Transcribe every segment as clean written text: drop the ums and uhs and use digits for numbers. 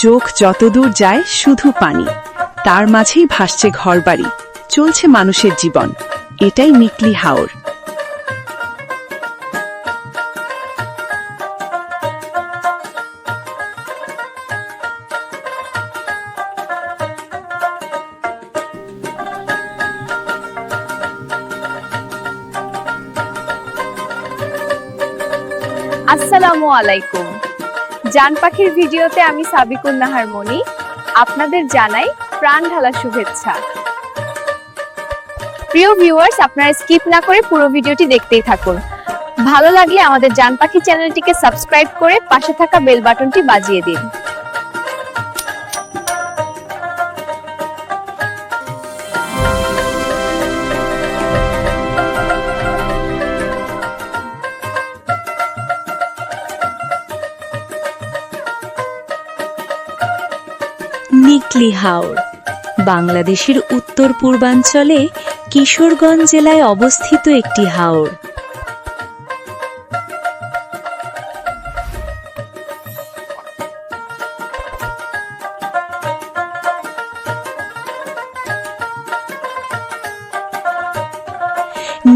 চোখ যতদূর যায় শুধু পানি, তার মাঝেই ভাসছে ঘরবাড়ি, চলছে মানুষের জীবন। এটাই নিকলি হাওর। আসসালামু আলাইকুম। জান পাখির ভিডিওতে আমি সাবিকুন নাহার মনি আপনাদের জানাই প্রাণ ঢালা শুভেচ্ছা। প্রিয় ভিউয়ার্স, আপনারা স্কিপ না করে পুরো ভিডিওটি দেখতেই থাকুন। ভালো লাগলে আমাদের জান পাখি চ্যানেলটিকে সাবস্ক্রাইব করে পাশে থাকা বেল বাটনটি বাজিয়ে দিন। নিকলি হাওর বাংলাদেশের উত্তর পূর্বাঞ্চলে কিশোরগঞ্জ জেলায় অবস্থিত একটি হাওর।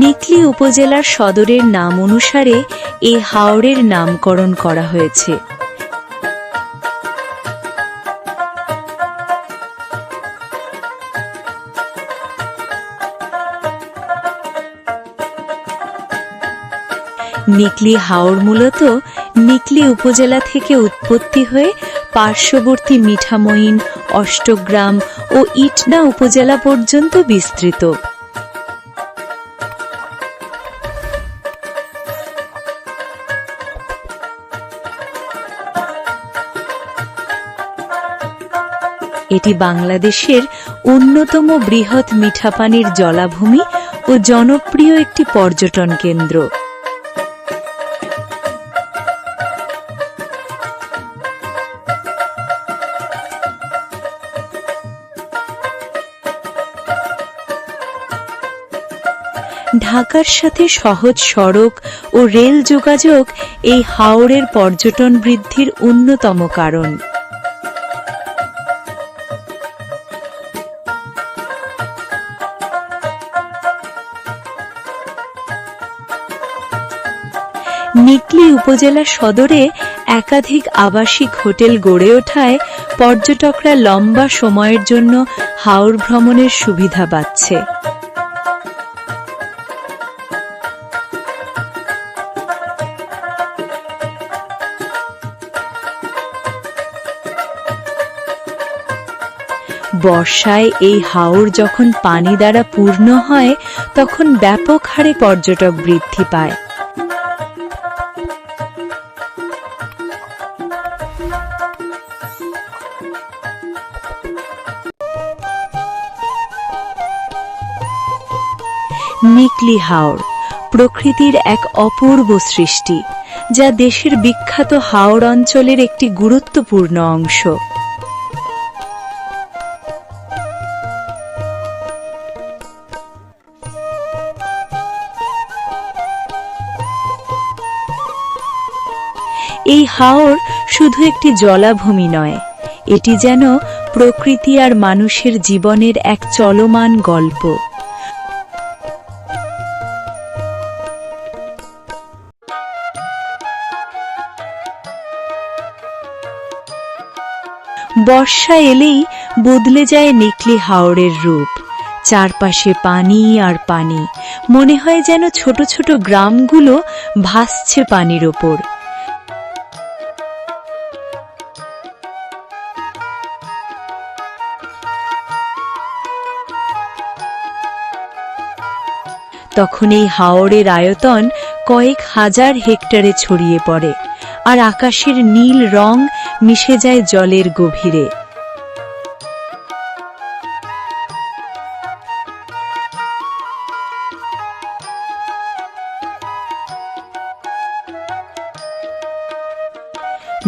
নিকলি উপজেলার সদরের নাম অনুসারে এ হাওরের নামকরণ করা হয়েছে। নিকলি হাওর মূলত নিকলি উপজেলা থেকে উৎপত্তি হয়ে পার্শ্ববর্তী মিঠামইন, অষ্টগ্রাম ও ইটনা উপজেলা পর্যন্ত বিস্তৃত। এটি বাংলাদেশের অন্যতম বৃহৎ মিঠাপানির জলাভূমি ও জনপ্রিয় একটি পর্যটন কেন্দ্র। ঢাকার সাথে সহজ সড়ক ও রেল যোগাযোগ এই হাওরের পর্যটন বৃদ্ধির অন্যতম কারণ। নিকলি উপজেলা সদরে একাধিক আবাসিক হোটেল গড়ে ওঠায় পর্যটকরা লম্বা সময়ের জন্য হাওর ভ্রমণের সুবিধা পাচ্ছে। বর্ষায় এই হাওর যখন পানি দ্বারা পূর্ণ হয় তখন ব্যাপক হারে পর্যটক বৃদ্ধি পায়। নিকলি হাওর প্রকৃতির এক অপূর্ব সৃষ্টি, যা দেশের বিখ্যাত হাওর অঞ্চলের একটি গুরুত্বপূর্ণ অংশ। এই হাওর শুধু একটি জলাভূমি নয়, এটি যেন প্রকৃতি আর মানুষের জীবনের এক চলমান গল্প। বর্ষা এলেই বদলে যায় নিকলি হাওরের রূপ। চারপাশে পানি আর পানি, মনে হয় যেন ছোট ছোট গ্রামগুলো ভাসছে পানির ওপর। তখন এই হাওরের আয়তন কয়েক হাজার হেক্টরে ছড়িয়ে পড়ে, আর আকাশের নীল রং মিশে যায় জলের গভীরে।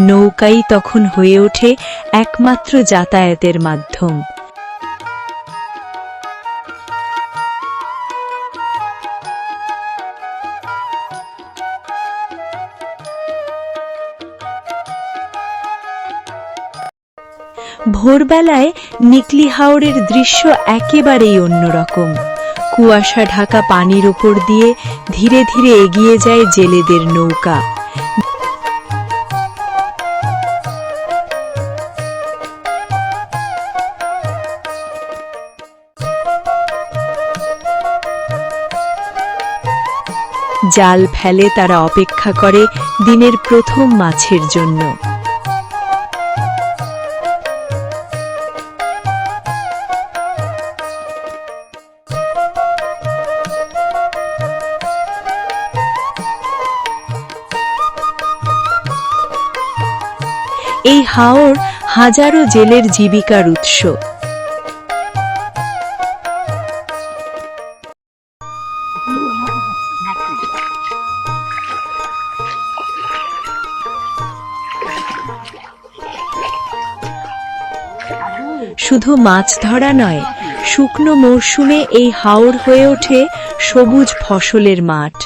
নৌকাই তখন হয়ে ওঠে একমাত্র যাতায়াতের মাধ্যম। ভোরবেলায় নিকলি হাওরের দৃশ্য একেবারেই অন্যরকম। কুয়াশা ঢাকা পানির উপর দিয়ে ধীরে ধীরে এগিয়ে যায় জেলেদের নৌকা। জাল ফেলে তারা অপেক্ষা করে দিনের প্রথম মাছের জন্য। এই হাওর হাজারো জেলের জীবিকার উৎস। শুধু মাছ ধরা নয়, শুকনো মরশুমে এই হাওর হয়ে ওঠে সবুজ ফসলের মাঠ।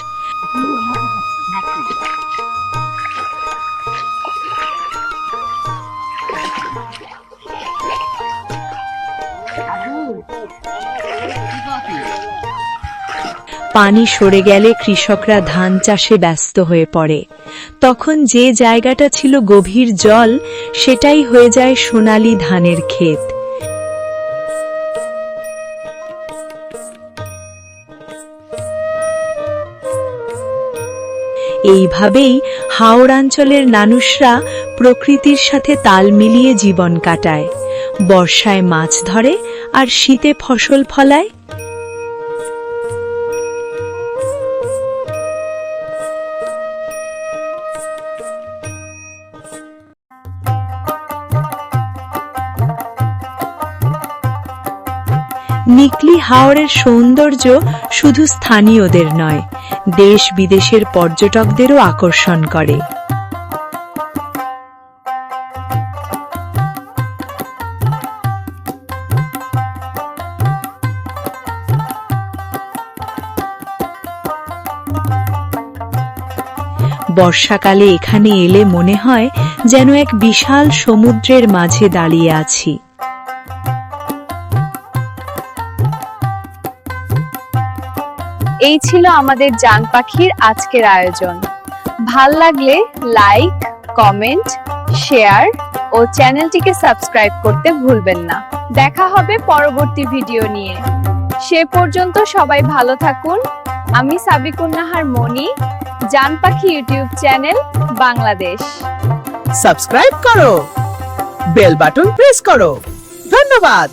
পানি সরে গেলে কৃষকরা ধান চাষে ব্যস্ত হয়ে পড়ে। তখন যে জায়গাটা ছিল গভীর জল, সেটাই হয়ে যায় সোনালী ধানের ক্ষেত। এইভাবেই হাওড়াঞ্চলের মানুষরা প্রকৃতির সাথে তাল মিলিয়ে জীবন কাটায়। বর্ষায় মাছ ধরে আর শীতে ফসল ফলায়। নিকলি হাওরের সৌন্দর্য শুধু স্থানীয়দের নয়, দেশ বিদেশের পর্যটকদেরও আকর্ষণ করে। বর্ষাকালে এখানে এলে মনে হয় যেন এক বিশাল সমুদ্রের মাঝে দাঁড়িয়ে আছি। এই ছিল আমাদের জান পাখির আজকের আয়োজন। ভাল লাগলে লাইক, কমেন্ট, শেয়ার ও চ্যানেলটিকে সাবস্ক্রাইব করতে ভুলবেন না। দেখা হবে পরবর্তী ভিডিও নিয়ে। সে পর্যন্ত সবাই ভালো থাকুন। আমি সাবিকুন নাহার মনি, জান পাখি ইউটিউব চ্যানেল, বাংলাদেশ। সাবস্ক্রাইব করো, বেল বাটন প্রেস করো। ধন্যবাদ।